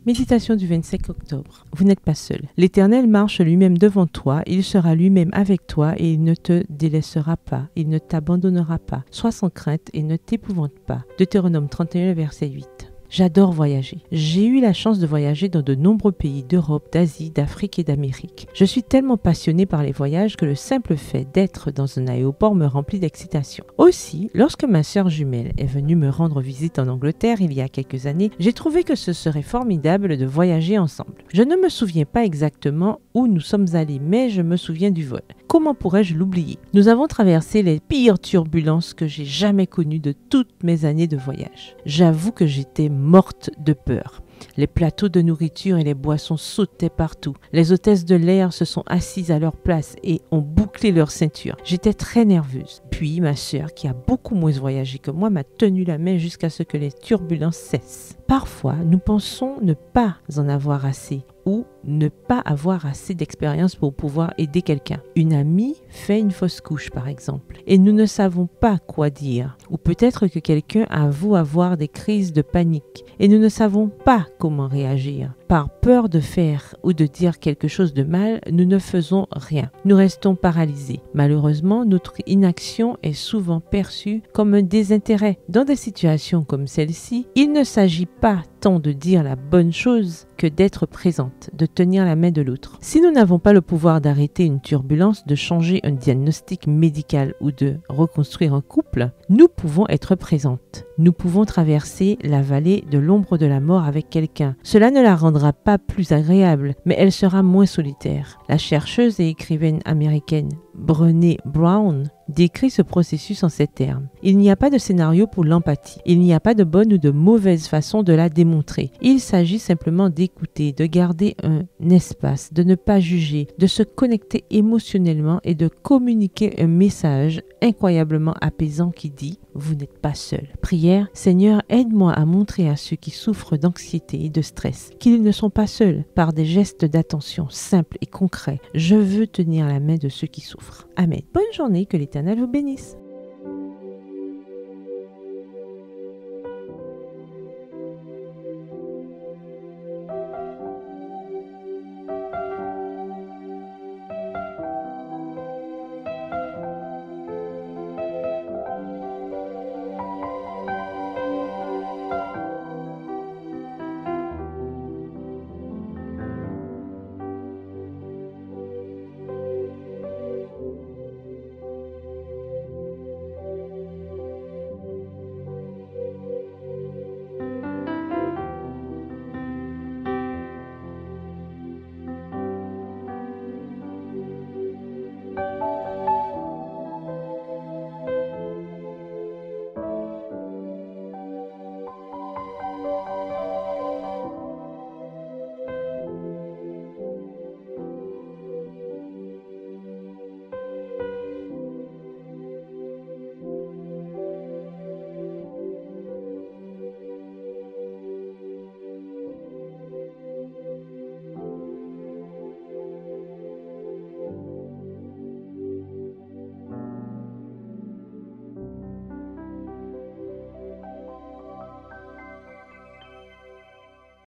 Méditation du 25 octobre. Vous n'êtes pas seul. L'Éternel marche lui-même devant toi, il sera lui-même avec toi et il ne te délaissera pas, il ne t'abandonnera pas. Sois sans crainte et ne t'épouvante pas. Deutéronome 31, verset 8. J'adore voyager. J'ai eu la chance de voyager dans de nombreux pays d'Europe, d'Asie, d'Afrique et d'Amérique. Je suis tellement passionnée par les voyages que le simple fait d'être dans un aéroport me remplit d'excitation. Aussi, lorsque ma sœur jumelle est venue me rendre visite en Angleterre il y a quelques années, j'ai trouvé que ce serait formidable de voyager ensemble. Je ne me souviens pas exactement où nous sommes allés, mais je me souviens du vol. Comment pourrais-je l'oublier? Nous avons traversé les pires turbulences que j'ai jamais connues de toutes mes années de voyage. J'avoue que j'étais morte de peur. Les plateaux de nourriture et les boissons sautaient partout. Les hôtesses de l'air se sont assises à leur place et ont bouclé leur ceinture. J'étais très nerveuse. Puis ma sœur, qui a beaucoup moins voyagé que moi, m'a tenu la main jusqu'à ce que les turbulences cessent. Parfois, nous pensons ne pas en avoir assez ou ne pas avoir assez d'expérience pour pouvoir aider quelqu'un. Une amie fait une fausse couche, par exemple, et nous ne savons pas quoi dire. Ou peut-être que quelqu'un avoue avoir des crises de panique et nous ne savons pas comment réagir. Par peur de faire ou de dire quelque chose de mal, nous ne faisons rien. Nous restons paralysés. Malheureusement, notre inaction est souvent perçue comme un désintérêt. Dans des situations comme celle-ci, il ne s'agit pas tant de dire la bonne chose que d'être présente, de tenir la main de l'autre. Si nous n'avons pas le pouvoir d'arrêter une turbulence, de changer un diagnostic médical ou de reconstruire un couple, nous pouvons être présentes. Nous pouvons traverser la vallée de l'ombre de la mort avec quelqu'un. Cela ne la rendra pas plus agréable, mais elle sera moins solitaire. La chercheuse et écrivaine américaine Brené Brown décrit ce processus en ces termes. Il n'y a pas de scénario pour l'empathie. Il n'y a pas de bonne ou de mauvaise façon de la démontrer. Il s'agit simplement d'écouter, de garder un espace, de ne pas juger, de se connecter émotionnellement et de communiquer un message incroyablement apaisant qui dit « Vous n'êtes pas seul ». Prière, Seigneur, aide-moi à montrer à ceux qui souffrent d'anxiété et de stress qu'ils ne sont pas seuls par des gestes d'attention simples et concrets. Je veux tenir la main de ceux qui souffrent. Amen. Bonne journée, que l'Éternel vous bénisse.